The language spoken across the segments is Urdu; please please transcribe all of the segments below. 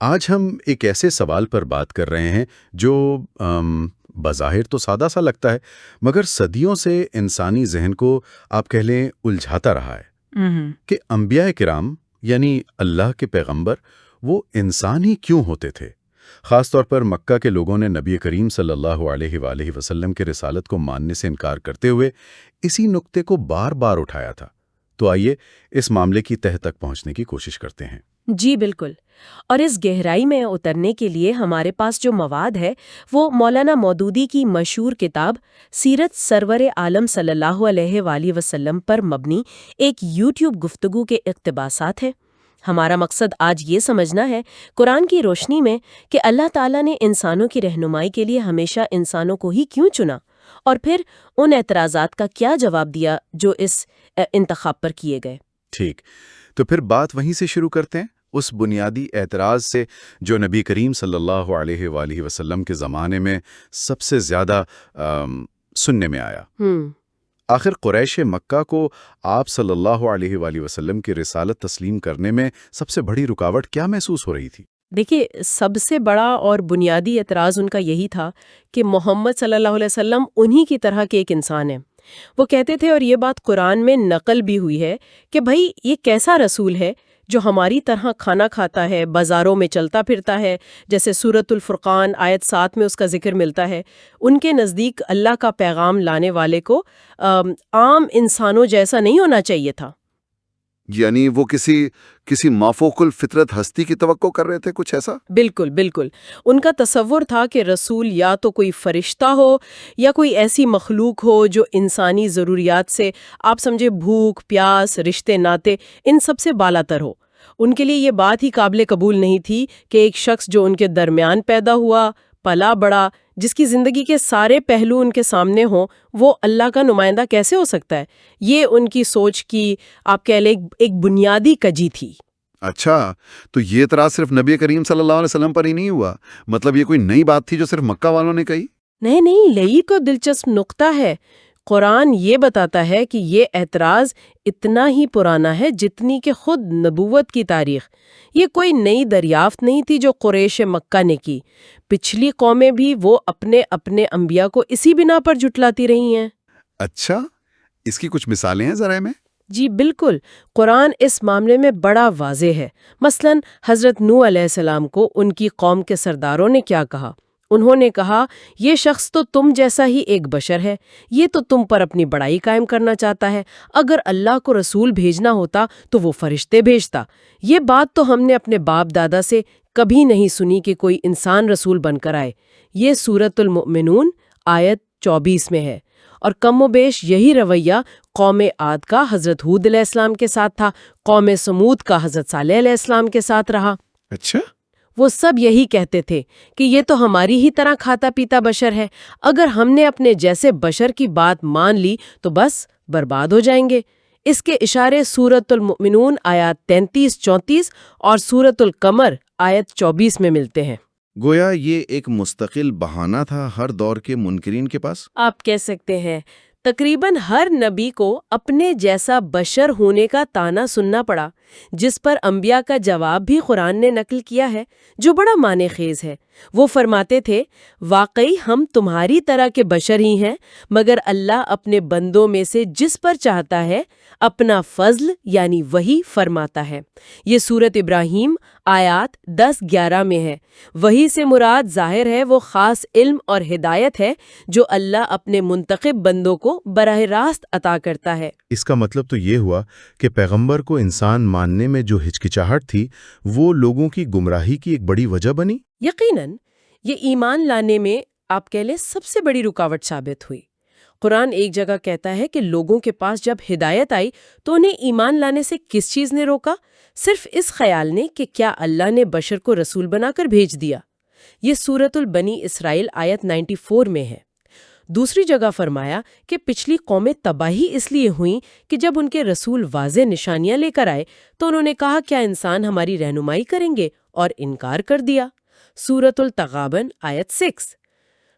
آج ہم ایک ایسے سوال پر بات کر رہے ہیں جو بظاہر تو سادہ سا لگتا ہے، مگر صدیوں سے انسانی ذہن کو آپ کہہ لیں الجھاتا رہا ہے ہوں کہ انبیاء کرام یعنی اللہ کے پیغمبر وہ انسان ہی کیوں ہوتے تھے؟ خاص طور پر مکہ کے لوگوں نے نبی کریم صلی اللہ علیہ وآلہ وسلم کے رسالت کو ماننے سے انکار کرتے ہوئے اسی نقطے کو بار بار اٹھایا تھا۔ تو آئیے اس معاملے کی تہہ تک پہنچنے کی کوشش کرتے ہیں۔ جی بالکل، اور اس گہرائی میں اترنے کے لیے ہمارے پاس جو مواد ہے وہ مولانا مودودی کی مشہور کتاب سیرت سرور عالم صلی اللہ علیہ وآلہ وسلم پر مبنی ایک یوٹیوب گفتگو کے اقتباسات ہیں۔ ہمارا مقصد آج یہ سمجھنا ہے قرآن کی روشنی میں کہ اللہ تعالیٰ نے انسانوں کی رہنمائی کے لیے ہمیشہ انسانوں کو ہی کیوں چنا، اور پھر ان اعتراضات کا کیا جواب دیا جو اس انتخاب پر کیے گئے۔ ٹھیک، تو پھر بات وہیں سے شروع کرتے ہیں، اس بنیادی اعتراض سے جو نبی کریم صلی اللہ علیہ وآلہ وسلم کے زمانے میں سب سے زیادہ سننے میں آیا۔ آخر قریش مکہ کو آپ صلی اللہ علیہ وآلہ وسلم کی رسالت تسلیم کرنے میں سب سے بڑی رکاوٹ کیا محسوس ہو رہی تھی؟ دیکھیے، سب سے بڑا اور بنیادی اعتراض ان کا یہی تھا کہ محمد صلی اللہ علیہ وسلم انہی کی طرح کے ایک انسان ہیں۔ وہ کہتے تھے، اور یہ بات قرآن میں نقل بھی ہوئی ہے، کہ بھائی یہ کیسا رسول ہے جو ہماری طرح کھانا کھاتا ہے، بازاروں میں چلتا پھرتا ہے، جیسے سورۃ الفرقان آیت 7 میں اس کا ذکر ملتا ہے۔ ان کے نزدیک اللہ کا پیغام لانے والے کو عام انسانوں جیسا نہیں ہونا چاہیے تھا۔ یعنی وہ کسی مافوق الفطرت ہستی کی توقع کر رہے تھے، کچھ ایسا؟ بالکل بالکل، ان کا تصور تھا کہ رسول یا تو کوئی فرشتہ ہو یا کوئی ایسی مخلوق ہو جو انسانی ضروریات سے، آپ سمجھے، بھوک پیاس رشتے ناطے ان سب سے بالا تر ہو۔ ان کے لیے یہ بات ہی قابل قبول نہیں تھی کہ ایک شخص جو ان کے درمیان پیدا ہوا، پلا بڑا، جس کی زندگی کے سارے پہلو ان کے سامنے ہوں، وہ اللہ کا نمائندہ کیسے ہو سکتا ہے۔ یہ ان کی سوچ کی، آپ کہہ لیں، ایک بنیادی کجی تھی۔ اچھا، تو یہ اعتراض صرف نبی کریم صلی اللہ علیہ وسلم پر ہی نہیں ہوا؟ مطلب یہ کوئی نئی بات تھی جو صرف مکہ والوں نے کہی؟ نہیں، یہی کو دلچسپ نقطہ ہے۔ قرآن یہ بتاتا ہے کہ یہ اعتراض اتنا ہی پرانا ہے جتنی کہ خود نبوت کی تاریخ۔ یہ کوئی نئی دریافت نہیں تھی جو قریش مکہ نے کی۔ پچھلی قومیں بھی وہ اپنے انبیاء کو اسی بنا پر جھٹلاتی رہی ہیں۔ اچھا، اس کی کچھ مثالیں ہیں ذرا میں؟ جی بالکل، قرآن اس معاملے میں بڑا واضح ہے۔ مثلاً حضرت نوح علیہ السلام کو ان کی قوم کے سرداروں نے کیا کہا؟ انہوں نے کہا، یہ شخص تو تم جیسا ہی ایک بشر ہے، یہ تو تم پر اپنی بڑائی قائم کرنا چاہتا ہے۔ اگر اللہ کو رسول بھیجنا ہوتا تو وہ فرشتے بھیجتا۔ یہ بات تو ہم نے اپنے باپ دادا سے کبھی نہیں سنی کہ کوئی انسان رسول بن کر آئے۔ یہ سورۃ المؤمنون آیت 24 میں ہے۔ اور کم و بیش یہی رویہ قوم عاد کا حضرت ہود علیہ السلام کے ساتھ تھا، قوم سمود کا حضرت صالح علیہ السلام کے ساتھ رہا۔ اچھا، وہ سب یہی کہتے تھے کہ یہ تو ہماری ہی طرح کھاتا پیتا بشر ہے، اگر ہم نے اپنے جیسے بشر کی بات مان لی تو بس برباد ہو جائیں گے۔ اس کے اشارے سورۃ المؤمنون آیات 33-34 اور سورۃ القمر آیت 24 میں ملتے ہیں۔ گویا یہ ایک مستقل بہانہ تھا ہر دور کے منکرین کے پاس۔ آپ کہہ سکتے ہیں تقریباً ہر نبی کو اپنے جیسا بشر ہونے کا طعنہ سننا پڑا، جس پر انبیاء کا جواب بھی قرآن نے نقل کیا ہے، جو بڑا معنی خیز ہے۔ وہ فرماتے تھے، واقعی ہم تمہاری طرح کے بشر ہی ہیں، مگر اللہ اپنے بندوں میں سے جس پر چاہتا ہے اپنا فضل یعنی وحی فرماتا ہے۔ یہ سورۃ ابراہیم آیات 10-11 میں ہے۔ وحی سے مراد ظاہر ہے وہ خاص علم اور ہدایت ہے جو اللہ اپنے منتخب بندوں کو براہ راست عطا کرتا ہے۔ اس کا مطلب تو یہ ہوا کہ پیغمبر کو انسان ماننے میں جو ہچکچاہٹ تھی وہ لوگوں کی گمراہی کی ایک بڑی وجہ بنی؟ یقیناً یہ ایمان لانے میں، آپ کہہ لیں، سب سے بڑی رکاوٹ ثابت ہوئی۔ قرآن ایک جگہ کہتا ہے کہ لوگوں کے پاس جب ہدایت آئی تو انہیں ایمان لانے سے کس چیز نے روکا؟ صرف اس خیال نے کہ کیا اللہ نے بشر کو رسول بنا کر بھیج دیا۔ یہ سورۃ البنی اسرائیل آیت 94 میں ہے۔ دوسری جگہ فرمایا کہ پچھلی قومیں تباہی اس لیے ہوئیں کہ جب ان کے رسول واضح نشانیاں لے کر آئے تو انہوں نے کہا، کیا انسان ہماری رہنمائی کریں گے، اور انکار کر دیا۔ سورۃ التغابن آیت 6۔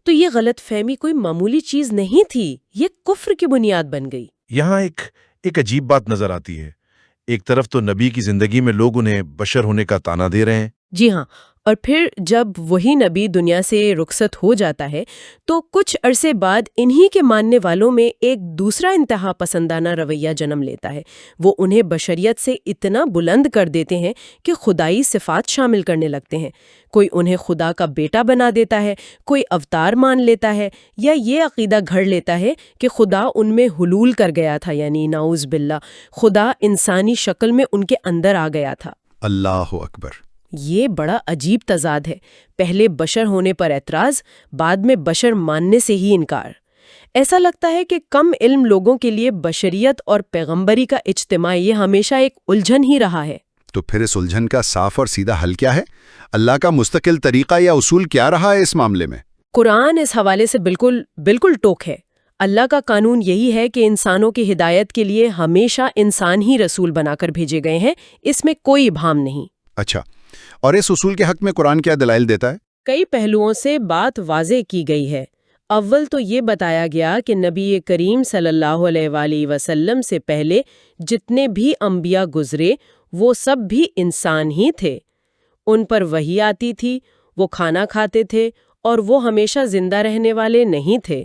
تو یہ غلط فہمی کوئی معمولی چیز نہیں تھی، یہ کفر کی بنیاد بن گئی۔ یہاں ایک عجیب بات نظر آتی ہے۔ ایک طرف تو نبی کی زندگی میں لوگ انہیں بشر ہونے کا تانا دے رہے ہیں، جی ہاں، اور پھر جب وہی نبی دنیا سے رخصت ہو جاتا ہے تو کچھ عرصے بعد انہی کے ماننے والوں میں ایک دوسرا انتہا پسندانہ رویہ جنم لیتا ہے۔ وہ انہیں بشریت سے اتنا بلند کر دیتے ہیں کہ خدائی صفات شامل کرنے لگتے ہیں۔ کوئی انہیں خدا کا بیٹا بنا دیتا ہے، کوئی اوتار مان لیتا ہے، یا یہ عقیدہ گھڑ لیتا ہے کہ خدا ان میں حلول کر گیا تھا، یعنی نعوذ باللہ خدا انسانی شکل میں ان کے اندر آ گیا تھا۔ اللہ اکبر۔ یہ بڑا عجیب تضاد ہے، پہلے بشر ہونے پر اعتراض، بعد میں بشر ماننے سے ہی انکار۔ ایسا لگتا ہے کہ کم علم لوگوں کے لیے بشریت اور پیغمبری کا اجتماع یہ ہمیشہ ایک الجھن ہی رہا ہے۔ تو پھر اس الجھن کا صاف اور سیدھا حل کیا ہے؟ اللہ کا مستقل طریقہ یا اصول کیا رہا ہے اس معاملے میں؟ قرآن اس حوالے سے بالکل ٹوک ہے۔ اللہ کا قانون یہی ہے کہ انسانوں کی ہدایت کے لیے ہمیشہ انسان ہی رسول بنا کر بھیجے گئے ہیں، اس میں کوئی ابہام نہیں۔ اچھا، اور اس اصول کے حق میں قرآن کیا دلائل دیتا ہے؟ کئی پہلوؤں سے بات واضح کی گئی ہے۔ اول تو یہ بتایا گیا کہ نبی کریم صلی اللہ علیہ وآلہ وسلم سے پہلے جتنے بھی انبیاء گزرے وہ سب بھی انسان ہی تھے۔ ان پر وحی آتی تھی، وہ کھانا کھاتے تھے، اور وہ ہمیشہ زندہ رہنے والے نہیں تھے۔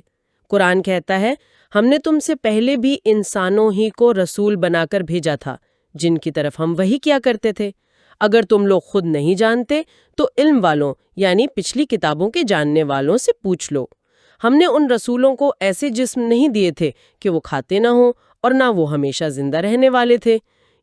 قرآن کہتا ہے، ہم نے تم سے پہلے بھی انسانوں ہی کو رسول بنا کر بھیجا تھا جن کی طرف ہم وحی کیا کرتے تھے۔ اگر تم لوگ خود نہیں جانتے تو علم والوں یعنی پچھلی کتابوں کے جاننے والوں سے پوچھ لو۔ ہم نے ان رسولوں کو ایسے جسم نہیں دیے تھے کہ وہ کھاتے نہ ہوں اور نہ وہ ہمیشہ زندہ رہنے والے تھے۔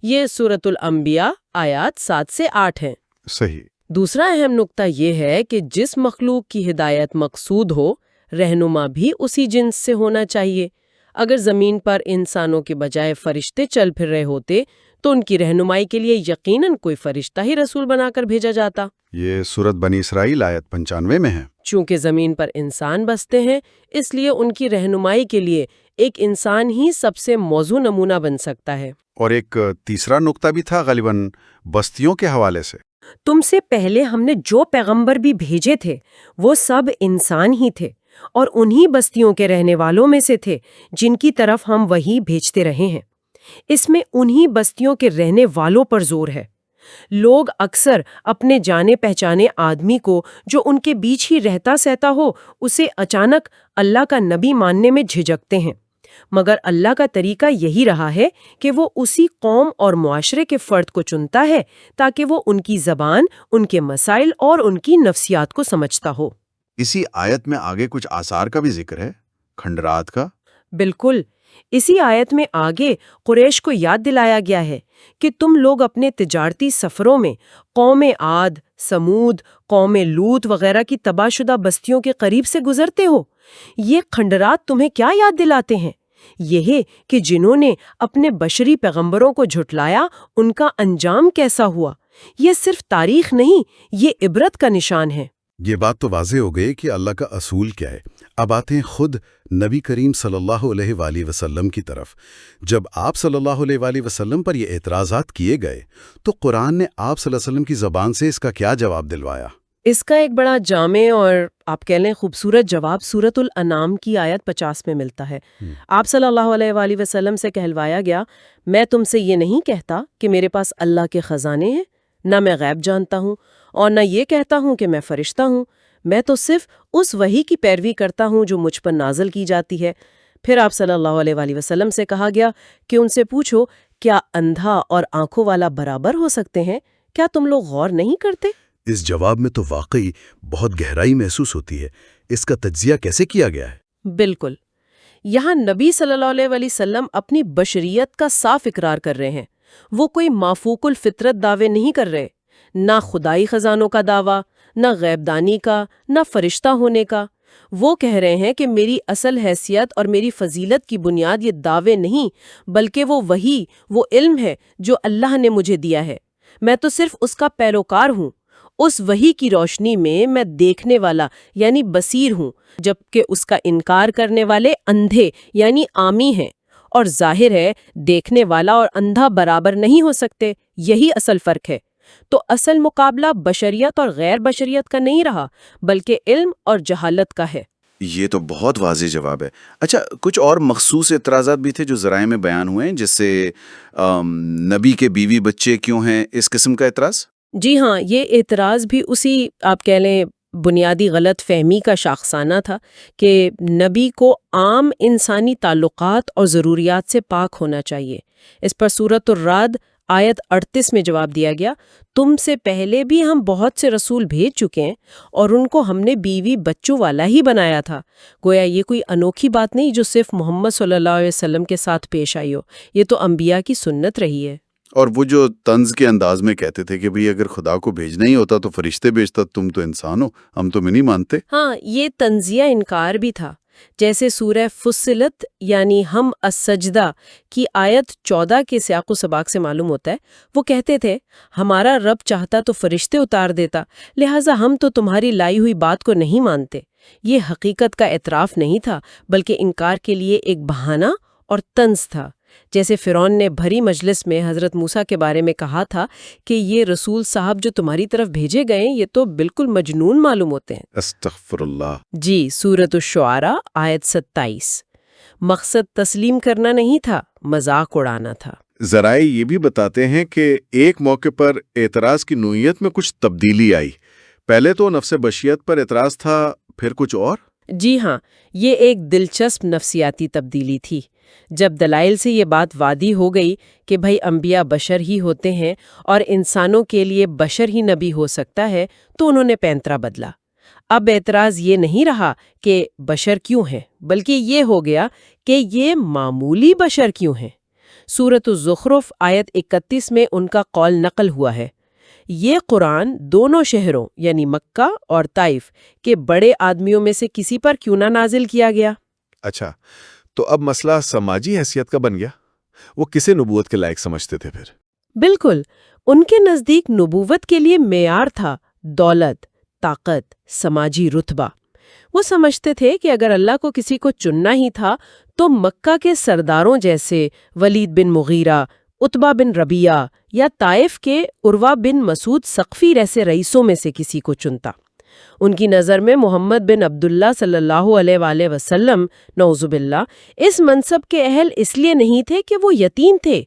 یہ سورۃ الانبیاء آیات 7 سے 8 ہیں۔ صحیح۔ دوسرا اہم نقطہ یہ ہے کہ جس مخلوق کی ہدایت مقصود ہو، رہنما بھی اسی جنس سے ہونا چاہیے۔ اگر زمین پر انسانوں کے بجائے فرشتے چل پھر رہے ہوتے تو ان کی رہنمائی کے لیے یقیناً کوئی فرشتہ ہی رسول بنا کر بھیجا جاتا۔ یہ سورت بنی اسرائیل آیت 95 میں ہے۔ چونکہ زمین پر انسان بستے ہیں اس لیے ان کی رہنمائی کے لیے ایک انسان ہی سب سے موزوں نمونہ بن سکتا ہے۔ اور ایک تیسرا نقطہ بھی تھا غالباً بستیوں کے حوالے سے۔ تم سے پہلے ہم نے جو پیغمبر بھی بھیجے تھے وہ سب انسان ہی تھے اور انہی بستیوں کے رہنے والوں میں سے تھے جن کی طرف ہم وہی بھیجتے رہے ہیں۔ اس میں انہی بستیوں کے رہنے والوں پر زور ہے۔ لوگ اکثر اپنے جانے پہچانے آدمی کو جو ان کے بیچ ہی رہتا سہتا ہو اسے اچانک اللہ کا نبی ماننے میں جھجکتے ہیں، مگر اللہ کا طریقہ یہی رہا ہے کہ وہ اسی قوم اور معاشرے کے فرد کو چنتا ہے تاکہ وہ ان کی زبان، ان کے مسائل اور ان کی نفسیات کو سمجھتا ہو۔ اسی آیت میں آگے کچھ آثار کا بھی ذکر ہے، کھنڈرات کا۔ بالکل، اسی آیت میں آگے قریش کو یاد دلایا گیا ہے کہ تم لوگ اپنے تجارتی سفروں میں قوم عاد، سمود، قوم لوط وغیرہ کی تباہ شدہ بستیوں کے قریب سے گزرتے ہو۔ یہ کھنڈرات تمہیں کیا یاد دلاتے ہیں؟ یہ کہ جنہوں نے اپنے بشری پیغمبروں کو جھٹلایا ان کا انجام کیسا ہوا۔ یہ صرف تاریخ نہیں، یہ عبرت کا نشان ہے۔ یہ بات تو واضح ہو گئی کہ اللہ کا اصول کیا ہے۔ اب آتے ہیں خود نبی کریم صلی اللہ علیہ وآلہ وسلم کی طرف۔ جب آپ صلی اللہ علیہ وآلہ وسلم پر یہ اعتراضات کیے گئے تو قرآن نے آپ صلی اللہ علیہ وسلم کی زبان سے اس کا کیا جواب دلوایا؟ اس کا ایک بڑا جامع اور آپ کہہ لیں خوبصورت جواب سورۃ الانعام کی آیت 50 میں ملتا ہے۔ آپ صلی اللہ علیہ وآلہ وسلم سے کہلوایا گیا، میں تم سے یہ نہیں کہتا کہ میرے پاس اللہ کے خزانے ہیں، نہ میں غیب جانتا ہوں اور نہ یہ کہتا ہوں کہ میں فرشتہ ہوں، میں تو صرف اس وحی کی پیروی کرتا ہوں جو مجھ پر نازل کی جاتی ہے۔ پھر آپ صلی اللہ علیہ وآلہ وسلم سے کہا گیا کہ ان سے پوچھو، کیا اندھا اور آنکھوں والا برابر ہو سکتے ہیں؟ کیا تم لوگ غور نہیں کرتے؟ اس جواب میں تو واقعی بہت گہرائی محسوس ہوتی ہے۔ اس کا تجزیہ کیسے کیا گیا ہے؟ بالکل، یہاں نبی صلی اللہ علیہ وآلہ وسلم اپنی بشریت کا صاف اقرار کر رہے ہیں۔ وہ کوئی مافوق الفطرت دعوے نہیں کر رہے، نہ خدائی خزانوں کا دعویٰ، نہ غیب دانی کا، نہ فرشتہ ہونے کا۔ وہ کہہ رہے ہیں کہ میری اصل حیثیت اور میری فضیلت کی بنیاد یہ دعوے نہیں بلکہ وہ وحی، وہ علم ہے جو اللہ نے مجھے دیا ہے۔ میں تو صرف اس کا پیروکار ہوں۔ اس وحی کی روشنی میں دیکھنے والا یعنی بصیر ہوں، جبکہ اس کا انکار کرنے والے اندھے یعنی عامی ہیں۔ اور ظاہر ہے دیکھنے والا اور اندھا برابر نہیں ہو سکتے، یہی اصل فرق ہے۔ تو اصل مقابلہ بشریت اور غیر بشریت کا نہیں رہا بلکہ علم اور جہالت کا ہے۔ یہ تو بہت واضح جواب ہے۔ اچھا، کچھ اور مخصوص اعتراضات بھی تھے جو ذرائع میں بیان ہوئے ہیں، جس سے نبی کے بیوی بچے کیوں ہیں، اس قسم کا اعتراض؟ جی ہاں، یہ اعتراض بھی اسی آپ کہہ لیں بنیادی غلط فہمی کا شاخسانہ تھا کہ نبی کو عام انسانی تعلقات اور ضروریات سے پاک ہونا چاہیے۔ اس پر سورۃ الرعد آیت 38 میں جواب دیا گیا، تم سے پہلے بھی ہم بہت سے رسول بھیج چکے ہیں اور ان کو ہم نے بیوی بچوں والا ہی بنایا تھا۔ گویا یہ کوئی انوکھی بات نہیں جو صرف محمد صلی اللہ علیہ وسلم کے ساتھ پیش آئی ہو، یہ تو انبیاء کی سنت رہی ہے۔ اور وہ جو طنز کے انداز میں کہتے تھے کہ بھئی اگر خدا کو بھیجنا ہی ہوتا تو فرشتے بھیجتا، تم تو انسان ہو، ہم تمہیں نہیں مانتے۔ ہاں، یہ تنزیہ انکار بھی تھا، جیسے سورہ فصلت یعنی ہم السجدہ کی آیت 14 کے سیاق و سباق سے معلوم ہوتا ہے۔ وہ کہتے تھے ہمارا رب چاہتا تو فرشتے اتار دیتا، لہٰذا ہم تو تمہاری لائی ہوئی بات کو نہیں مانتے۔ یہ حقیقت کا اعتراف نہیں تھا، بلکہ انکار کے لیے ایک بہانہ اور طنز تھا۔ جیسے فرعون نے بھری مجلس میں حضرت موسیٰ کے بارے میں کہا تھا کہ یہ رسول صاحب جو تمہاری طرف بھیجے گئے یہ تو بالکل مجنون معلوم ہوتے ہیں۔ استغفر اللہ۔ جی، سورۃ الشعراء آیت 27۔ مقصد تسلیم کرنا نہیں تھا، مذاق اڑانا تھا۔ ذرائع یہ بھی بتاتے ہیں کہ ایک موقع پر اعتراض کی نوعیت میں کچھ تبدیلی آئی۔ پہلے تو نفس بشیت پر اعتراض تھا، پھر کچھ اور؟ جی ہاں، یہ ایک دلچسپ نفسیاتی تبدیلی تھی۔ جب دلائل سے یہ بات واضح ہو گئی کہ بھئی انبیاء بشر ہی ہوتے ہیں اور انسانوں کے لیے بشر ہی نبی ہو سکتا ہے، تو انہوں نے پینترا بدلا۔ اب اعتراض یہ نہیں رہا کہ بشر کیوں ہیں، بلکہ یہ ہو گیا کہ یہ معمولی بشر کیوں ہیں۔ سورۃ الزخرف آیت 31 میں ان کا قول نقل ہوا ہے، یہ قرآن دونوں شہروں یعنی مکہ اور طائف کے بڑے آدمیوں میں سے کسی پر کیوں نہ نازل کیا گیا؟ اچھا، تو اب مسئلہ سماجی حیثیت کا بن گیا۔ وہ کسے نبوت کے لائق سمجھتے تھے پھر؟ بالکل، ان کے نزدیک نبوت کے لیے معیار تھا دولت، طاقت، سماجی رتبہ۔ وہ سمجھتے تھے کہ اگر اللہ کو کسی کو چننا ہی تھا تو مکہ کے سرداروں جیسے ولید بن مغیرہ، عتبہ بن ربیعہ یا طائف کے عروہ بن مسعود ثقفی جیسے رئیسوں میں سے کسی کو چنتا۔ ان کی نظر میں محمد بن عبداللہ صلی اللہ علیہ وآلہ وسلم نعوذ باللہ اس منصب کے اہل اس لیے نہیں تھے کہ وہ یتیم تھے۔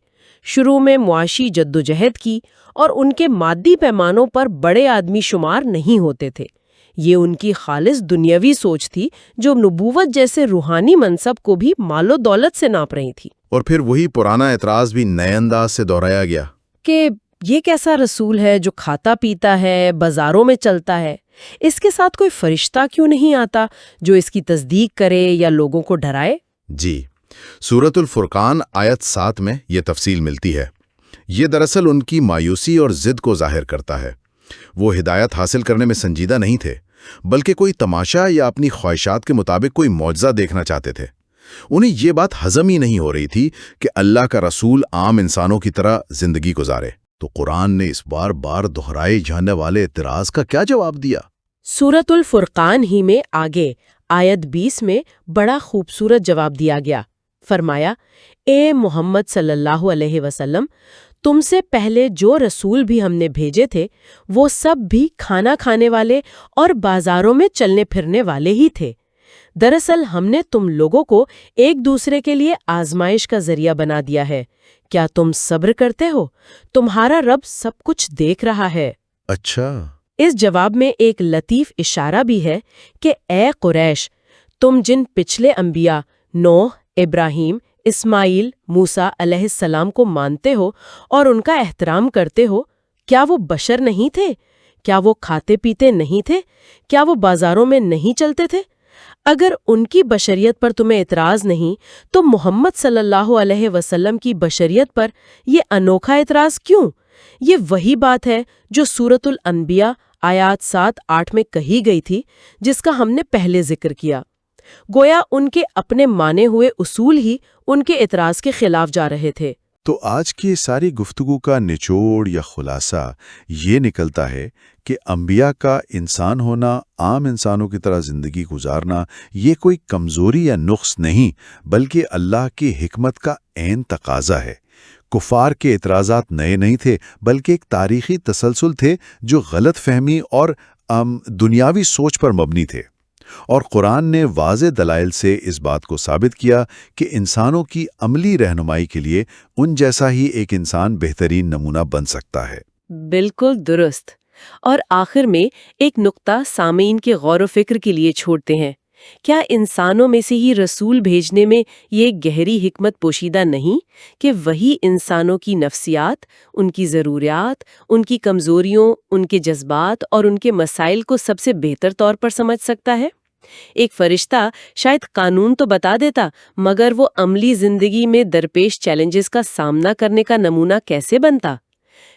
شروع میں معاشی جدوجہد کی اور ان کے مادی پیمانوں پر بڑے آدمی شمار نہیں ہوتے تھے۔ یہ ان کی خالص دنیاوی سوچ تھی جو نبوت جیسے روحانی منصب کو بھی مال و دولت سے ناپ رہی تھی۔ اور پھر وہی پرانا اعتراض بھی نئے انداز سے دہرایا گیا کہ یہ کیسا رسول ہے جو کھاتا پیتا ہے، بازاروں میں چلتا ہے؟ اس کے ساتھ کوئی فرشتہ کیوں نہیں آتا جو اس کی تصدیق کرے یا لوگوں کو ڈرائے؟ جی، سورۃ الفرقان آیت 7 میں یہ تفصیل ملتی ہے۔ یہ دراصل ان کی مایوسی اور ضد کو ظاہر کرتا ہے۔ وہ ہدایت حاصل کرنے میں سنجیدہ نہیں تھے، بلکہ کوئی تماشا یا اپنی خواہشات کے مطابق کوئی معجزہ دیکھنا چاہتے تھے۔ انہیں یہ بات ہضم ہی نہیں ہو رہی تھی کہ اللہ کا رسول عام انسانوں کی طرح زندگی گزارے۔ تو قرآن نے اس بار بار دہرائے جانے والے اعتراض کا کیا جواب دیا؟ سورۃ الفرقان ہی میں آگے آیت 20 میں بڑا خوبصورت جواب دیا گیا۔ فرمایا، اے محمد صلی اللہ علیہ وسلم، تم سے پہلے جو رسول بھی ہم نے بھیجے تھے وہ سب بھی کھانا کھانے والے اور بازاروں میں چلنے پھرنے والے ہی تھے۔ دراصل ہم نے تم لوگوں کو ایک دوسرے کے لیے آزمائش کا ذریعہ بنا دیا ہے۔ کیا تم صبر کرتے ہو؟ تمہارا رب سب کچھ دیکھ رہا ہے۔ اچھا، اس جواب میں ایک لطیف اشارہ بھی ہے کہ اے قریش، تم جن پچھلے انبیاء نوح، ابراہیم، اسماعیل، موسیٰ علیہ السلام کو مانتے ہو اور ان کا احترام کرتے ہو، کیا وہ بشر نہیں تھے؟ کیا وہ کھاتے پیتے نہیں تھے؟ کیا وہ بازاروں میں نہیں چلتے تھے؟ اگر ان کی بشریت پر تمہیں اعتراض نہیں تو محمد صلی اللہ علیہ وسلم کی بشریت پر یہ انوکھا اعتراض کیوں؟ یہ وہی بات ہے جو سورۃ الانبیاء آیات 7-8 میں کہی گئی تھی، جس کا ہم نے پہلے ذکر کیا۔ گویا ان کے اپنے مانے ہوئے اصول ہی ان کے اعتراض کے خلاف جا رہے تھے۔ تو آج کی ساری گفتگو کا نچوڑ یا خلاصہ یہ نکلتا ہے کہ انبیاء کا انسان ہونا، عام انسانوں کی طرح زندگی گزارنا، یہ کوئی کمزوری یا نقص نہیں، بلکہ اللہ کی حکمت کا عین تقاضا ہے۔ کفار کے اعتراضات نئے نہیں تھے، بلکہ ایک تاریخی تسلسل تھے جو غلط فہمی اور دنیاوی سوچ پر مبنی تھے۔ اور قرآن نے واضح دلائل سے اس بات کو ثابت کیا کہ انسانوں کی عملی رہنمائی کے لیے ان جیسا ہی ایک انسان بہترین نمونہ بن سکتا ہے۔ بالکل درست۔ اور آخر میں ایک نقطہ سامعین کے غور و فکر کے لیے چھوڑتے ہیں۔ کیا انسانوں میں سے ہی رسول بھیجنے میں یہ گہری حکمت پوشیدہ نہیں کہ وہی انسانوں کی نفسیات، ان کی ضروریات، ان کی کمزوریوں، ان کے جذبات اور ان کے مسائل کو سب سے بہتر طور پر سمجھ سکتا ہے؟ ایک فرشتہ شاید قانون تو بتا دیتا، مگر وہ عملی زندگی میں درپیش چیلنجز کا سامنا کرنے کا نمونہ کیسے بنتا؟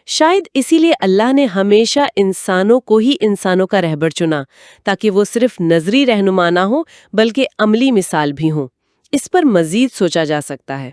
شاید اسی لیے اللہ نے ہمیشہ انسانوں کو ہی انسانوں کا رہبر چنا، تاکہ وہ صرف نظری رہنما نہ ہوں بلکہ عملی مثال بھی ہوں۔ اس پر مزید سوچا جا سکتا ہے۔